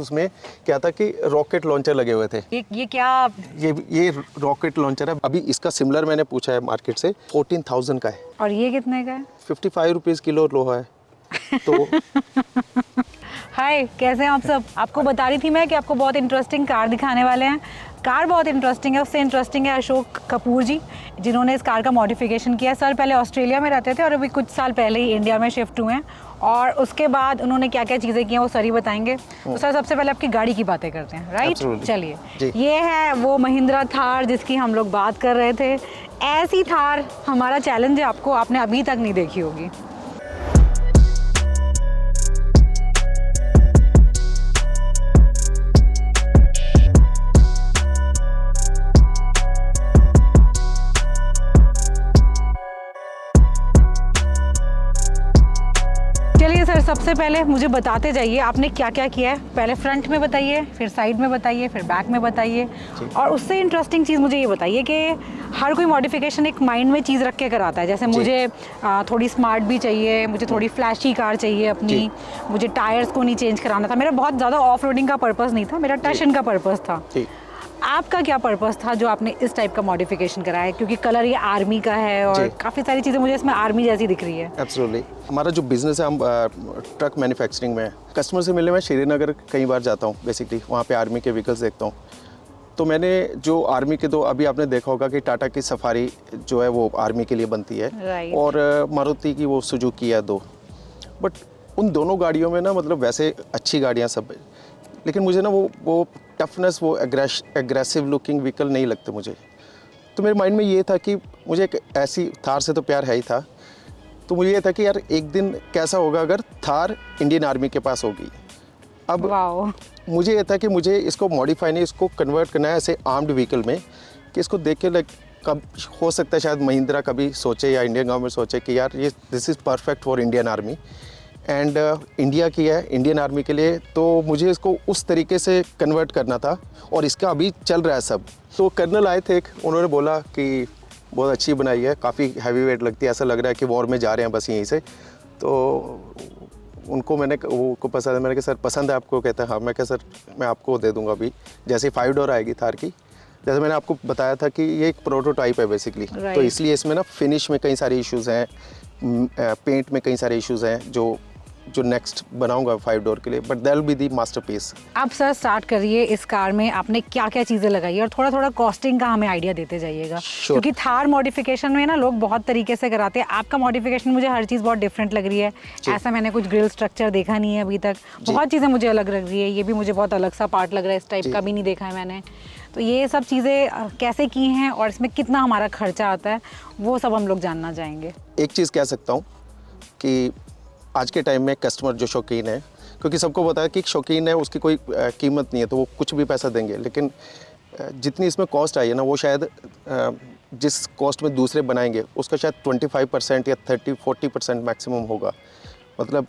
उसमें क्या था कि रॉकेट लॉन्चर लगे हुए थे। ये क्या? ये रॉकेट लॉन्चर है। अभी इसका सिमिलर मैंने पूछा है मार्केट से, 14,000 का है। और ये कितने का है? 55 रुपीज़ किलो लोहा है। तो हाय, कैसे हैं आप सब? आपको बता रही थी मैं कि आपको बहुत इंटरेस्टिंग कार दिखाने वाले हैं। कार बहुत इंटरेस्टिंग है, उससे इंटरेस्टिंग है अशोक कपूर जी, जिन्होंने इस कार का मॉडिफिकेशन किया। सर पहले ऑस्ट्रेलिया में रहते थे और अभी कुछ साल पहले ही इंडिया में शिफ्ट हुए हैं, और उसके बाद उन्होंने क्या क्या चीज़ें की हैं वो सर ही बताएंगे। तो सर सबसे पहले आपकी गाड़ी की बातें करते हैं, राइट? चलिए, ये है वो महिंद्रा थार जिसकी हम लोग बात कर रहे थे। ऐसी थार हमारा चैलेंज है आपको, आपने अभी तक नहीं देखी होगी। सर सबसे पहले मुझे बताते जाइए आपने क्या क्या किया है। पहले फ्रंट में बताइए, फिर साइड में बताइए, फिर बैक में बताइए, और उससे इंटरेस्टिंग चीज़ मुझे ये बताइए कि हर कोई मॉडिफिकेशन एक माइंड में चीज़ रख के कराता है। जैसे मुझे थोड़ी स्मार्ट भी चाहिए, मुझे थोड़ी फ्लैशी कार चाहिए अपनी, मुझे टायर्स को नहीं चेंज कराना था। मेरा बहुत ज़्यादा ऑफ रोडिंग का पर्पज़ नहीं था, मेरा टशन का पर्पज़ था। आपका क्या पर्पस था जो आपने इस टाइप का मॉडिफिकेशन कराया है? क्योंकि कलर ये आर्मी का है और काफ़ी सारी चीज़ें मुझे इसमें आर्मी जैसी दिख रही है। एब्सोल्युटली। हमारा जो बिजनेस है, हम ट्रक मैन्युफैक्चरिंग में है। कस्टमर से मिलने मैं श्रीनगर कई बार जाता हूँ, बेसिकली वहाँ पे आर्मी के व्हीकल्स देखता हूँ। तो मैंने जो आर्मी के दो, अभी आपने देखा होगा कि टाटा की सफारी जो है वो आर्मी के लिए बनती है, और मारुति की वो सुजुकी है 2। बट उन दोनों गाड़ियों में ना, मतलब वैसे अच्छी गाड़ियाँ सब, लेकिन मुझे ना वो टफनेस, वो एग्रेसिव लुकिंग व्हीकल नहीं लगते मुझे। तो मेरे माइंड में ये था कि मुझे एक ऐसी थार से तो प्यार है ही था, तो मुझे ये था कि यार एक दिन कैसा होगा अगर थार इंडियन आर्मी के पास होगी। अब मुझे ये था कि मुझे इसको मॉडिफाई नहीं, इसको कन्वर्ट करना है ऐसे आर्म्ड व्हीकल में, कि इसको देख के कब हो सकता है शायद महिंद्रा कभी सोचे या इंडियन गवर्नमेंट सोचे कि यार ये this is perfect for Indian army, and India की है, इंडियन आर्मी के लिए। तो मुझे इसको उस तरीके से कन्वर्ट करना था, और इसका अभी चल रहा है सब। तो कर्नल आए थे, उन्होंने बोला कि बहुत अच्छी बनाई है, काफ़ी हैवी वेट लगती है, ऐसा लग रहा है कि वॉर में जा रहे हैं बस यहीं से। तो उनको मैंने वो को पसंद है, मैंने कहा सर पसंद है आपको? कहता है हाँ। मैं कहा सर मैं आपको दे दूँगा अभी, जैसे 5 डोर आएगी थार की। जैसे मैंने आपको बताया था कि ये एक प्रोटोटाइप है बेसिकली, तो इसलिए इसमें ना फिनिश में कई सारे इश्यूज़ हैं, पेंट में कई सारे इश्यूज़ हैं जो नेक्स्ट बनाऊंगा 5 डोर के लिए, but that will be the masterpiece. आप सर स्टार्ट करिए, इस कार में आपने क्या क्या चीज़ें लगाई है और थोड़ा थोड़ा कॉस्टिंग का हमें आइडिया देते जाइएगा, क्योंकि थार मॉडिफिकेशन में ना लोग बहुत तरीके से कराते हैं। आपका मॉडिफिकेशन मुझे हर चीज़ बहुत डिफरेंट लग रही है। ऐसा मैंने कुछ ग्रिल स्ट्रक्चर देखा नहीं है अभी तक, बहुत चीज़ें मुझे अलग लग रही है। ये भी मुझे बहुत अलग सा पार्ट लग रहा है, इस टाइप का भी नहीं देखा है मैंने। तो ये सब चीज़ें कैसे की हैं और इसमें कितना हमारा खर्चा आता है, वो सब हम लोग जानना चाहेंगे। एक चीज़ कह सकता हूँ कि आज के टाइम में कस्टमर जो शौकीन है, क्योंकि सबको पता है कि शौकीन है उसकी कोई कीमत नहीं है, तो वो कुछ भी पैसा देंगे, लेकिन जितनी इसमें कॉस्ट आई है ना, वो शायद जिस कॉस्ट में दूसरे बनाएंगे उसका शायद 25% या 30-40% मैक्सिमम होगा। मतलब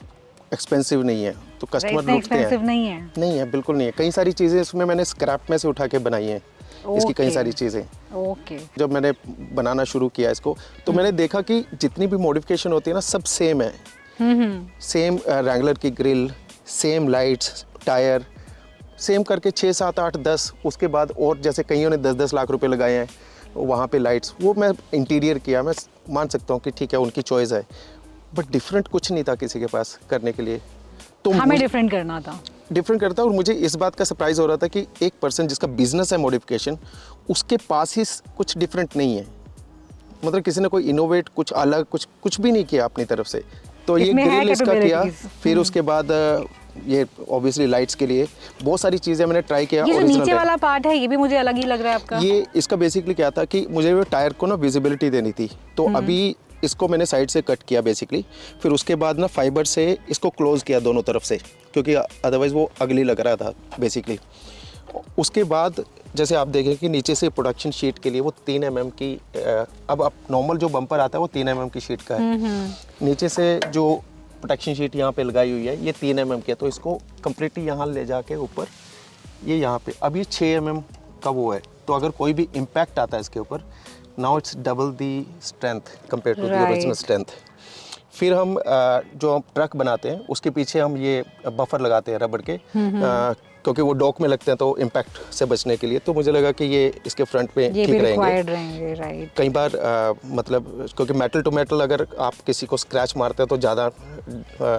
एक्सपेंसिव नहीं है, तो कस्टमर लुटते हैं। नहीं है, बिल्कुल नहीं है। कई सारी चीज़ें इसमें मैंने स्क्रैप में से उठा के बनाई हैं, इसकी कई सारी चीज़ें। जब मैंने बनाना शुरू किया इसको, तो मैंने देखा कि जितनी भी मॉडिफिकेशन होती है ना, सब सेम है। सेम रैंगलर की grill, same lights, tyre, same करके 6, 7, 8, 10। उसके बाद और जैसे कईयों ने 10-10 लाख रुपए लगाए हैं वहाँ पे लाइट्स, वो मैं इंटीरियर किया। मैं मान सकता हूँ कि ठीक है उनकी चॉइस है, बट डिफरेंट कुछ नहीं था किसी के पास करने के लिए, तो हमें डिफरेंट करना था। डिफरेंट करता। और मुझे इस बात का सरप्राइज हो रहा था कि एक पर्सन जिसका बिजनेस है मॉडिफिकेशन, उसके पास ही कुछ डिफरेंट नहीं है। मतलब किसी ने कोई इनोवेट, कुछ अलग, कुछ भी नहीं किया अपनी तरफ से। तो ये ग्रिल इसका किया, फिर उसके बाद ये ऑब्वियसली लाइट्स के लिए बहुत सारी चीज़ें मैंने ट्राई किया। ये जो नीचे वाला पार्ट है ये भी मुझे अलग ही लग रहा है आपका। ये इसका बेसिकली क्या था कि मुझे वो टायर को ना विजिबिलिटी देनी थी, तो अभी इसको मैंने साइड से कट किया बेसिकली। फिर उसके बाद ना फाइबर से इसको क्लोज किया दोनों तरफ से, क्योंकि अदरवाइज़ वो अगली लग रहा था बेसिकली। उसके बाद जैसे आप देखें कि नीचे से प्रोडक्शन शीट के लिए वो 3 mm की, अब आप नॉर्मल जो बम्पर आता है वो 3 mm की शीट का है। नीचे से जो प्रोटेक्शन शीट यहाँ पे लगाई हुई है ये 3 mm की है, तो इसको कम्प्लीटली यहाँ ले जाके ऊपर ये यहाँ पे अब ये 6 mm का वो है, तो अगर कोई भी इम्पैक्ट आता है इसके ऊपर, now it's double the strength compare to the original strength. फिर हम जो हम ट्रक बनाते हैं उसके पीछे हम ये बफर लगाते हैं रबड़ के, क्योंकि वो डॉक में लगते हैं तो इम्पैक्ट से बचने के लिए, तो मुझे लगा कि ये इसके फ्रंट पे ये ठीक भी रहेंगे। रिक्वायर्ड रहेंगे, राइट। कई बार मतलब क्योंकि मेटल टू मेटल अगर आप किसी को स्क्रैच मारते हैं तो ज़्यादा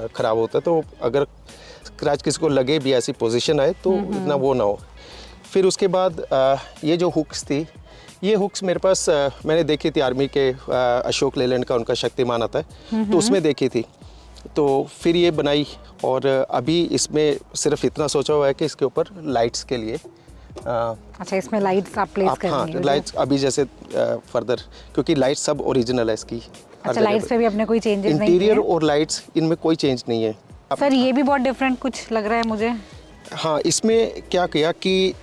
ख़राब होता है, तो अगर स्क्रैच किसी को लगे भी, ऐसी पोजीशन आए तो इतना वो ना हो। फिर उसके बाद ये जो हुक्स थी, ये हुक्स मेरे पास मैंने देखी थी आर्मी के अशोक लेलैंड का उनका शक्तिमान आता है तो उसमें देखी थी, तो फिर ये बनाई। और अभी इसमें सिर्फ इतना सोचा हुआ है कि इसके ऊपर लाइट्स के लिए अच्छा, इसमें लाइट्स आप प्लेस हाँ करेंगे? लाइट्स अभी जैसे फर्दर, क्योंकि लाइट्स सब ओरिजिनल है इसकी। अच्छा, लाइट्स पे भी अपने कोई चेंजेस नहीं इंटीरियर है? और लाइट्स इनमें कोई चेंज नहीं है। सर ये भी बहुत डिफरेंट कुछ लग रहा है मुझे। हाँ, इसमें क्या किया कि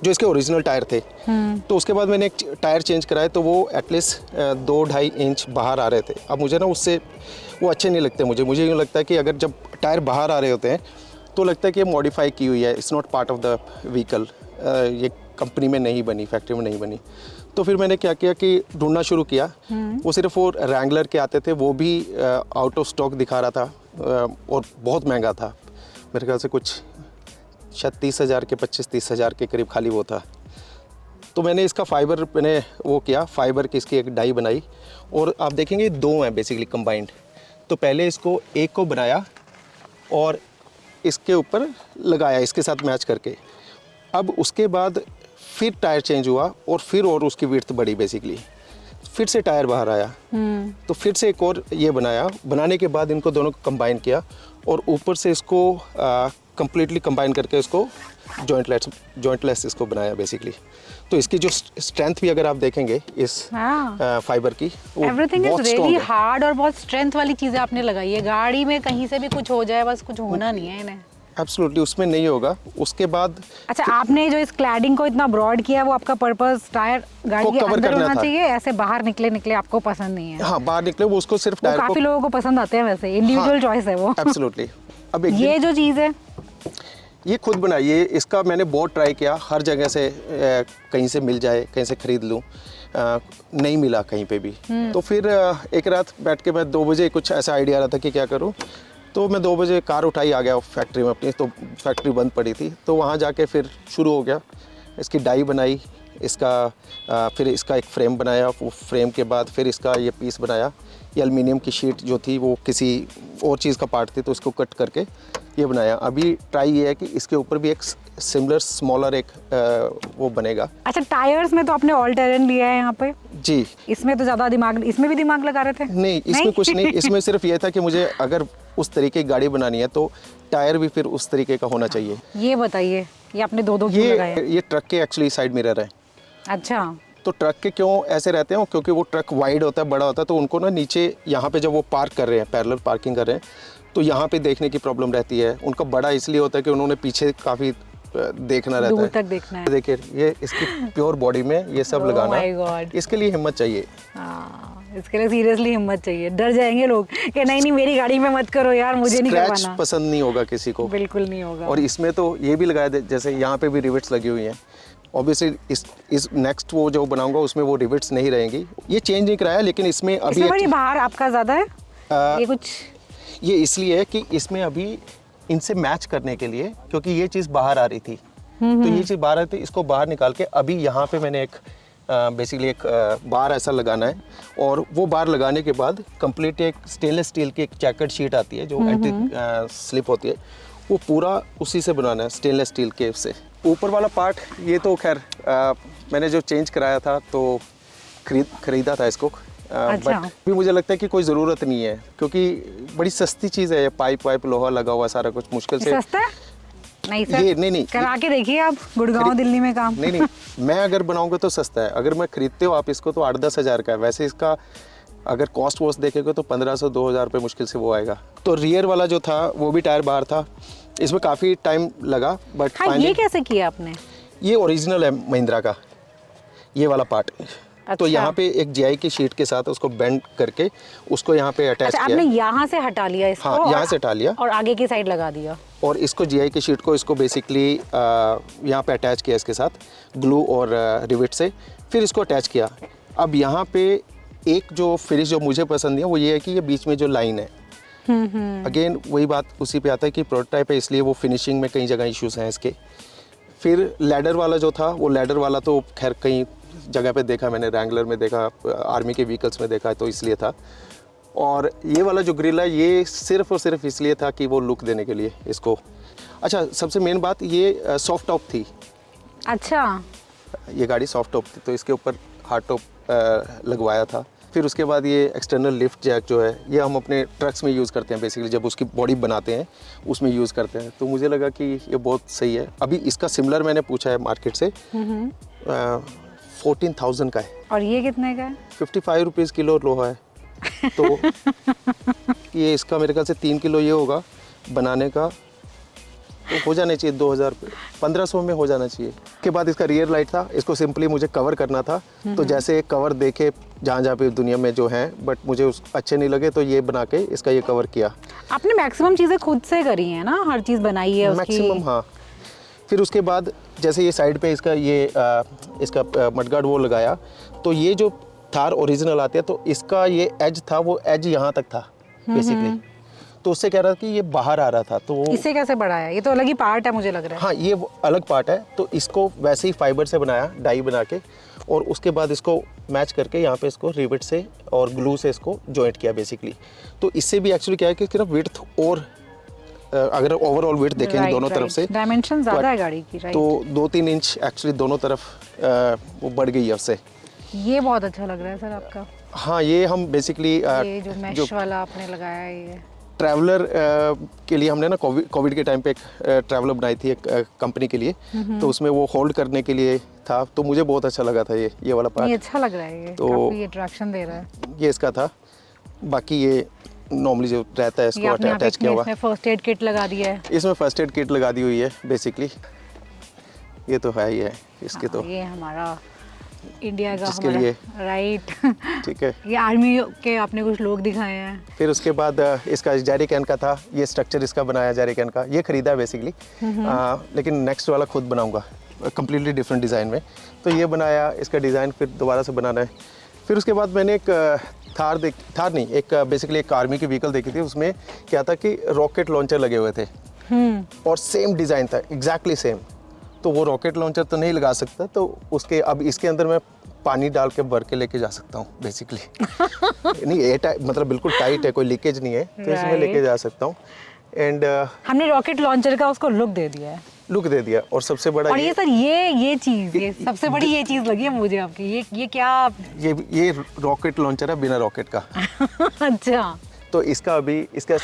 जो इसके ओरिजिनल टायर थे तो उसके बाद मैंने एक टायर चेंज कराए, तो वो एटलीस्ट 2-2.5 इंच बाहर आ रहे थे। अब मुझे ना उससे वो अच्छे नहीं लगते, मुझे यूँ लगता है कि अगर जब टायर बाहर आ रहे होते हैं तो लगता है कि ये मॉडिफाई की हुई है, it's not part of the vehicle, ये कंपनी में नहीं बनी, फैक्ट्री में नहीं बनी। तो फिर मैंने क्या किया कि ढूंढना शुरू किया। वो सिर्फ वो रैंगलर के आते थे, वो भी आउट ऑफ स्टॉक दिखा रहा था और बहुत महंगा था, मेरे ख्याल से कुछ शायद 30,000 के 25-30 हज़ार के करीब खाली वो था। तो मैंने इसका फाइबर मैंने वो किया, फाइबर की इसकी एक डाई बनाई, और आप देखेंगे 2 हैं बेसिकली कंबाइंड। तो पहले इसको एक को बनाया और इसके ऊपर लगाया इसके साथ मैच करके। अब उसके बाद फिर टायर चेंज हुआ और फिर और उसकी विड्थ बढ़ी बेसिकली, फिर से टायर बाहर आया तो फिर से एक और ये बनाया। बनाने के बाद इनको दोनों को कंबाइन किया और ऊपर से इसको कंप्लीटली कंबाइन करके इसको जॉइंटलेस इसको बनाया बेसिकली। तो इसकी जो स्ट्रेंथ भी अगर आप देखेंगे इस फाइबर की, एवरीथिंग इज रियली हार्ड और बहुत स्ट्रेंथ वाली चीजें आपने लगाई है। गाड़ी में कहीं से भी कुछ हो जाए, बस कुछ होना नहीं है इन्हें। एब्सोल्युटली उसमें नहीं होगा। उसके बाद अच्छा, आपने जो इस क्लैडिंग को इतना ब्रॉड किया, वो आपका पर्पस टायर गाड़ी के अंदर होना चाहिए, ऐसे बाहर निकले आपको पसंद नहीं है? हाँ, बाहर निकले वो उसको सिर्फ टायर को, काफी लोगों को पसंद आते हैं वैसे, इंडिविजुअल चॉइस है वो। एब्सोल्युटली। अब ये जो चीज़ है ये खुद बनाई है, इसका मैंने बहुत ट्राई किया, हर जगह से कहीं से मिल जाए, कहीं से खरीद लूँ, नहीं मिला कहीं पे भी। तो फिर एक रात बैठ के मैं 2 बजे कुछ ऐसा आइडिया आ रहा था कि क्या करूँ, तो मैं 2 बजे कार उठाई आ गया फैक्ट्री में अपनी, तो फैक्ट्री बंद पड़ी थी। तो वहाँ जाके फिर शुरू हो गया, इसकी डाई बनाई, इसका फिर इसका एक फ्रेम बनाया, वो फ्रेम के बाद फिर इसका ये पीस बनाया। ये एल्युमिनियम की शीट जो थी वो किसी और चीज़ का पार्ट थी, तो इसको कट करके ये बनाया। अभी ट्राई ये है कि इसके ऊपर भी एक सिमिलर स्मॉलर एक वो बनेगा। अच्छा, टायर्स में तो आपने ऑल टेरेन लिया है यहाँ पे जी। इसमें तो ज़्यादा दिमाग, इसमें भी दिमाग लगा रहे थे? नहीं, इसमें कुछ नहीं, इसमें सिर्फ ये था कि मुझे अगर उस तरीके की गाड़ी बनानी है तो टायर भी फिर उस तरीके का होना चाहिए। ये बताइए, ये आपने 2-2 क्यों लगाए? ये ट्रक के एक्चुअली साइड मिरर है। अच्छा, तो ट्रक के क्यों ऐसे रहते हैं, क्योंकि वो ट्रक वाइड होता है, बड़ा होता है, तो उनको ना नीचे यहाँ पे जब वो पार्क कर रहे हैं, पैरेलल पार्किंग कर रहे हैं, तो यहाँ पे देखने की प्रॉब्लम रहती है। उनका बड़ा इसलिए होता है कि उन्होंने पीछे काफ़ी देखना रहता है, दूर तक देखना है। देखिए ये इसकी प्योर बॉडी में ये सब लगाना, my God. इसके लिए हिम्मत चाहिए। इसके लिए सीरियसली हिम्मत चाहिए। डर जाएंगे लोग कि नहीं मेरी गाड़ी में मत करो यार, मुझे नहीं स्क्रैच करवाना। पसंद नहीं होगा किसी को, बिल्कुल नहीं होगा। और इसमें तो ये भी लगाया, जैसे यहाँ पे भी रिविट्स लगी हुई हैं। ऑब्वियसली इस नेक्स्ट वो जो बनाऊंगा उसमें वो रिविट्स नहीं रहेंगी। ये चेंज नहीं कराया, लेकिन इसमें अभी बड़ी बाहर आपका ज़्यादा है ये कुछ, ये इसलिए है कि इसमें अभी इनसे मैच करने के लिए, क्योंकि ये चीज़ बाहर आ रही थी, तो ये चीज़ बाहर आ रही थी, इसको बाहर निकाल के अभी यहाँ पे मैंने एक बेसिकली एक बार ऐसा लगाना है, और वो बार लगाने के बाद कंप्लीट एक स्टेनलेस स्टील की एक जैकेट शीट आती है जो एंटी स्लिप होती है, वो पूरा उसी से बनाना है, स्टेनलेस स्टील के से। ऊपर वाला पार्ट ये तो खैर मैंने जो चेंज कराया था तो खरीदा था इसको, अच्छा। बट भी मुझे लगता है कि कोई ज़रूरत नहीं है, क्योंकि बड़ी सस्ती चीज़ है ये, पाइप वाइप लोहा लगा हुआ सारा कुछ, मुश्किल से सस्ता है? नहीं सर, ये नहीं करा के देखिए आप, गुड़गांव दिल्ली में काम। नहीं, मैं अगर बनाऊंगा तो सस्ता है, अगर मैं खरीदते हो आप इसको तो 8-10 हज़ार का है। वैसे इसका अगर कॉस्ट वॉस्ट देखेगा तो 1500-2000 रुपये मुश्किल से वो आएगा। तो रियर वाला जो था वो भी टायर बाहर था, इसमें काफ़ी टाइम लगा, बट हाँ, ये कैसे किया आपने? ये ओरिजिनल है महिंद्रा का, ये वाला पार्ट। अच्छा। तो यहाँ पे एक जीआई की शीट के साथ उसको बेंड करके उसको यहाँ पे अटैच अच्छा, किया। आपने यहाँ से हटा लिया इसको? हाँ, यहाँ से हटा लिया और आगे की साइड लगा दिया, और इसको जीआई की शीट को इसको बेसिकली यहाँ पे अटैच किया इसके साथ ग्लू और रिविट से, फिर इसको अटैच किया। अब यहाँ पे एक जो फिनिश जो मुझे पसंद है वो ये है कि ये बीच में जो लाइन है, अगेन वही बात उसी पे आता है कि प्रोटोटाइप है, इसलिए वो फिनिशिंग में कई जगह इश्यूज हैं इसके। फिर लैडर वाला जो था, वो लैडर वाला तो खैर कई जगह पे देखा मैंने, रैंगलर में देखा, आर्मी के व्हीकल्स में देखा, तो इसलिए था। और ये वाला जो ग्रिल है, ये सिर्फ और सिर्फ इसलिए था कि वो लुक देने के लिए इसको। अच्छा, सबसे मेन बात, ये सॉफ्ट टॉप थी। अच्छा, ये गाड़ी सॉफ्ट टॉप थी, तो इसके ऊपर हार्ड टॉप लगवाया था। फिर उसके बाद ये एक्सटर्नल लिफ्ट जैक जो है, ये हम अपने ट्रक्स में यूज़ करते हैं बेसिकली, जब उसकी बॉडी बनाते हैं उसमें यूज़ करते हैं। तो मुझे लगा कि ये बहुत सही है। अभी इसका सिमिलर मैंने पूछा है मार्केट से, 14,000 का है। और ये कितने का है? 55 रुपीज़ किलो लोहा है। तो ये इसका मेरे ख्याल से 3 किलो ये होगा बनाने का, तो हो जाने चाहिए 2000 1500 में हो जाना चाहिए। के बाद इसका रियर लाइट था, इसको सिंपली मुझे कवर करना था। तो जैसे कवर देखे जहाँ जहाँ पे दुनिया में जो हैं, बट मुझे उस अच्छे नहीं लगे, तो ये बना के इसका ये कवर किया। आपने मैक्सिमम चीज़ें खुद से करी हैं ना, हर चीज़ बनाई है उसकी? मैक्सिमम, हाँ। फिर उसके बाद जैसे ये साइड पे इसका ये इसका मडगार्ड वो लगाया, तो ये जो थार ओरिजिनल आते हैं, तो इसका ये एज था, वो एज यहाँ तक था बेसिकली। तो उससे कह रहा था कि ये बाहर आ रहा था, तो वो इसे कैसे बढ़ाया? ये तो अलग ही पार्ट है मुझे लग रहा है। हाँ, ये वो अलग पार्ट है। तो इसको वैसे ही फाइबर से बनाया, डाई बना के, और उसके बाद इसको मैच करके यहाँ पे इसको रिवेट से और ग्लू से इसको जॉइंट किया बेसिकली। तो इससे भी एक्चुअली क्या है कि सिर्फ विड्थ और अगर ओवरऑल विड्थ देखेंगे दोनों तरफ से, डायमेंशन ज़्यादा है गाड़ी की, राइट? तो 2-3 इंच एक्चुअली दोनों तरफ वो बढ़ गई है उससे। ये बहुत अच्छा लग रहा है सर आपका। हाँ, ये हम बेसिकली ये जो मैश वाला आपने लगाया है, ये ट्रैवलर के लिए हमने ना कोविड के टाइम पे एक ट्रैवलर बनाई थी एक कंपनी के लिए, तो उसमें वो होल्ड करने के लिए था। तो मुझे बहुत अच्छा लगा था ये वाला पार्ट। ये अच्छा लग रहा है, ये तो काफी अट्रैक्शन दे रहा है। ये इसका था। बाकी ये नॉर्मली जो रहता है इसको अटैच किया हुआ। इसमें फर्स्ट एड किट लगा दिया है। इसमें फर्स्ट एड किट लगा दी हुई है बेसिकली। ये तो है ही है इसके। तो ये हमारा इंडिया का जिसके लिए राइट, ठीक है। ये आर्मी के आपने कुछ लोग दिखाए हैं। फिर उसके बाद इसका जेरी कैन का था, ये स्ट्रक्चर इसका बनाया जेरी कैन का, ये खरीदा बेसिकली, लेकिन नेक्स्ट वाला खुद बनाऊंगा कम्प्लीटली डिफरेंट डिज़ाइन में। तो ये बनाया, इसका डिज़ाइन फिर दोबारा से बनाना है। फिर उसके बाद मैंने एक थार नहीं, एक बेसिकली एक आर्मी की व्हीकल देखी थी। उसमें क्या था कि रॉकेट लॉन्चर लगे हुए थे और सेम डिज़ाइन था, एग्जैक्टली सेम। तो वो रॉकेट लॉन्चर तो नहीं लगा सकता, तो उसके अब इसके अंदर मैं पानी डाल के भर के लेके जा सकता हूँ बेसिकली। नहीं, ये मतलब बिल्कुल टाइट है, कोई लीकेज नहीं है, तो इसमें लेके जा सकता हूँ। एंड हमने रॉकेट लॉन्चर का उसको लुक दे दिया है, लुक दे दिया। और सबसे बड़ा और ये सर ये चीज़, ये सबसे बड़ी ये चीज़ लगी है मुझे आपकी, ये क्या? ये रॉकेट लॉन्चर है बिना रॉकेट का। अच्छा, तो इसका अभी इसका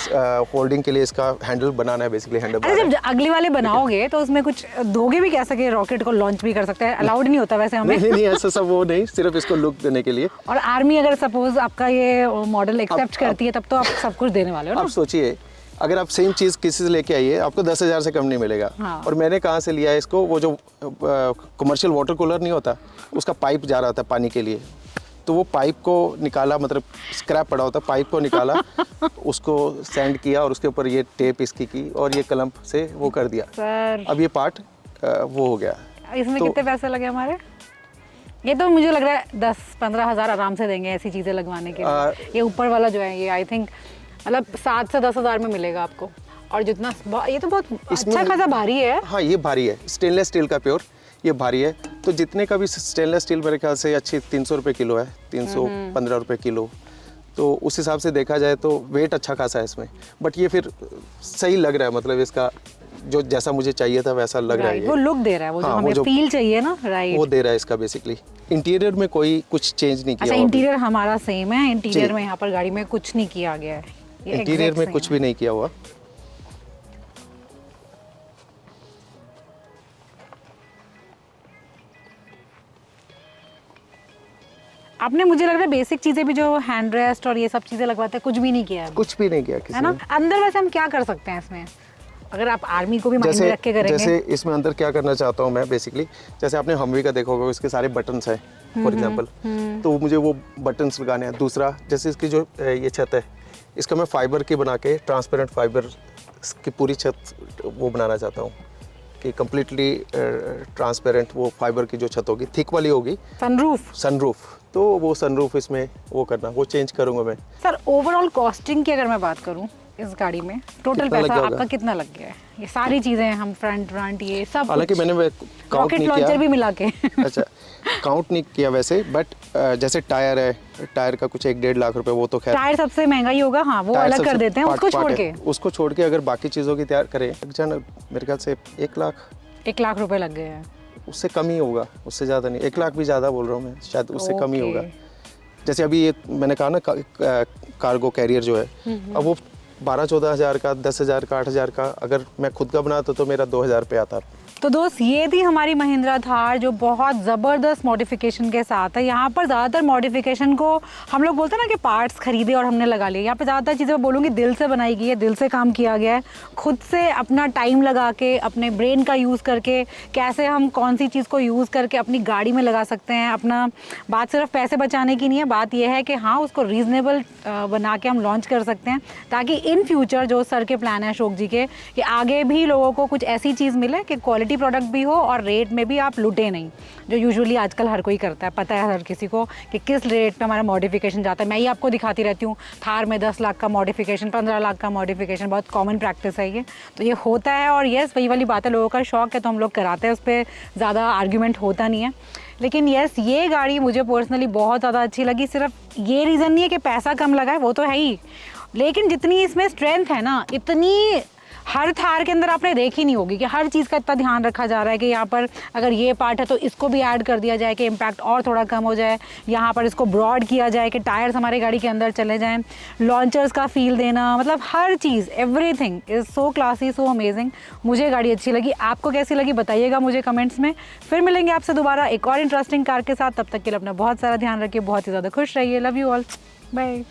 होल्डिंग के लिए इसका हैंडल बनाना है बेसिकली, हैंडल। अरे जब अगली वाले बनाओगे तो उसमें कुछ दोगे भी, कह सके रॉकेट को लॉन्च भी कर सकते हैं? अलाउड नहीं होता वैसे हमें? नहीं ऐसा सब वो नहीं, सिर्फ इसको लुक देने के लिए। और आर्मी अगर सपोज आपका ये मॉडल एक्सेप्ट करती है, तब तो आप सब कुछ देने वाले हो ना? आप सोचिए, अगर आप सेम चीज़ किसी से लेके आइए, आपको 10,000 से कम नहीं मिलेगा। हाँ। और मैंने कहाँ से लिया है इसको, वो जो कमर्शियल वाटर कूलर नहीं होता, उसका पाइप जा रहा था पानी के लिए, तो वो पाइप को निकाला, मतलब स्क्रैप पड़ा होता, पाइप को निकाला, उसको सैंड किया और उसके ऊपर ये टेप इसकी की और ये क्लम्प से वो कर दिया। सर अब ये पार्ट वो हो गया। इसमें तो कितने पैसे लगे हमारे? ये तो मुझे लग रहा है 10-15 हज़ार आराम से देंगे ऐसी चीज़ें लगवाने के लिए। ये ऊपर वाला जो है, ये आई थिंक मतलब 7 से 10 हज़ार में मिलेगा आपको। और जितना ये तो बहुत अच्छा खासा भारी है। हाँ, ये भारी है, स्टेनलेस स्टील का प्योर, ये भारी है। तो जितने का भी स्टेनलेस स्टील मेरे ख्याल से अच्छी 300 रुपये किलो है, 315 रुपये किलो। तो उस हिसाब से देखा जाए तो वेट अच्छा खासा है इसमें, बट ये फिर सही लग रहा है, मतलब इसका जो जैसा मुझे चाहिए था वैसा लग रहा है। वो लुक दे रहा है, वो जो हमें फील चाहिए ना, राइट, वो दे रहा है इसका बेसिकली। इंटीरियर में कोई कुछ चेंज नहीं किया। अच्छा, इंटीरियर हमारा सेम है, इंटीरियर में यहाँ पर गाड़ी में कुछ नहीं किया गया है। इंटीरियर में कुछ भी नहीं किया हुआ। आपने मुझे लग रहा है बेसिक चीजें भी, जो हैंड रेस्ट और ये सब चीजें लगवाते हैं, कुछ भी नहीं किया है। कुछ भी नहीं किया किसी है ना? ने। अंदर वैसे हम क्या कर सकते हैं इसमें, अगर आप आर्मी को भी माइंड में रख के करेंगे? जैसे इसमें अंदर क्या करना चाहता हूँ मैं बेसिकली, जैसे आपने हमवी का देखा होगा, इसके सारे बटन्स हैं फॉर एग्जांपल, तो मुझे वो बटन्स लगाने हैं। दूसरा, जैसे इसकी जो ये छत है, इसका मैं फाइबर की बना के, ट्रांसपेरेंट फाइबर की पूरी छत वो बनाना चाहता हूँ कि कम्प्लीटली ट्रांसपेरेंट वो फाइबर की जो छत होगी, थिक वाली होगी। सनरूफ, तो वो सनरूफ इसमें वो करना, वो चेंज करूँगा मैं। सर ओवरऑल कॉस्टिंग की अगर मैं बात करूँ इस गाड़ी में टोटल कितना लग पैसा गया होगा? आपका कितना लग गया है? ये सारी चीज़ें हम फ्रंट ये सब हालांकि कुछ, मैंने काउंट रॉकेट नहीं लॉन्चर किया। भी मिला के अच्छा, काउंट नहीं किया वैसे, बट जैसे टायर है, टायर का कुछ 1-1.5 लाख रुपए, वो तो खैर टायर सबसे महंगा ही होगा, हाँ वो टायर अलग कर सबसे देते हैं पार्ट उसको पार्ट छोड़ है। के। उसको छोड़ के अगर बाकी चीज़ों की तैयार करें, मेरे ख्याल से 1 लाख, 1 लाख रुपए लग गए हैं। उससे कम ही होगा, उससे ज़्यादा नहीं। 1 लाख भी ज़्यादा बोल रहा हूँ मैं, शायद उससे कम ही ओके। होगा। जैसे अभी ये मैंने कहा ना, कार्गो कैरियर जो है, अब वो 12-14 हज़ार का, 10 हज़ार का, 8 हज़ार का, अगर मैं खुद का बनाता तो मेरा 2 हज़ार पे आता। तो दोस्त ये थी हमारी महिंद्रा थार जो बहुत ज़बरदस्त मॉडिफिकेशन के साथ है। यहाँ पर ज़्यादातर मॉडिफिकेशन को हम लोग बोलते हैं ना कि पार्ट्स खरीदे और हमने लगा लिए। यहाँ पे ज़्यादातर चीज़ें मैं बोलूँगी दिल से बनाई गई है, दिल से काम किया गया है, खुद से अपना टाइम लगा के, अपने ब्रेन का यूज़ करके, कैसे हम कौन सी चीज़ को यूज़ करके अपनी गाड़ी में लगा सकते हैं। अपना बात सिर्फ पैसे बचाने की नहीं है, बात यह है कि हाँ उसको रीज़नेबल बना के हम लॉन्च कर सकते हैं, ताकि इन फ्यूचर जो सर के प्लान है अशोक जी के, कि आगे भी लोगों को कुछ ऐसी चीज़ मिले कि क्वालिटी प्रोडक्ट भी हो और रेट में भी आप लुटे नहीं, जो यूजुअली आजकल हर कोई करता है। पता है हर किसी को कि किस रेट पे हमारा मॉडिफिकेशन जाता है। मैं ही आपको दिखाती रहती हूँ, थार में 10 लाख का मॉडिफिकेशन, 15 लाख का मॉडिफिकेशन, बहुत कॉमन प्रैक्टिस है ये। तो ये होता है, और यस वही वाली बात है, लोगों का शौक है तो हम लोग कराते हैं, उस पर ज़्यादा आर्ग्यूमेंट होता नहीं है। लेकिन यस ये गाड़ी मुझे पर्सनली बहुत ज़्यादा अच्छी लगी। सिर्फ ये रीज़न नहीं है कि पैसा कम लगा है, वो तो है ही, लेकिन जितनी इसमें स्ट्रेंथ है ना, इतनी हर थार के अंदर आपने देखी नहीं होगी कि हर चीज़ का इतना ध्यान रखा जा रहा है कि यहाँ पर अगर ये पार्ट है तो इसको भी ऐड कर दिया जाए कि इम्पैक्ट और थोड़ा कम हो जाए। यहाँ पर इसको ब्रॉड किया जाए कि टायर्स हमारे गाड़ी के अंदर चले जाएं, लॉन्चर्स का फील देना, मतलब हर चीज़, everything is so classy, so amazing. मुझे गाड़ी अच्छी लगी, आपको कैसी लगी बताइएगा मुझे कमेंट्स में। फिर मिलेंगे आपसे दोबारा एक और इंटरेस्टिंग कार के साथ। तब तक के लिए अपना बहुत सारा ध्यान रखिए, बहुत ही ज़्यादा खुश रहिए। Love you all, bye.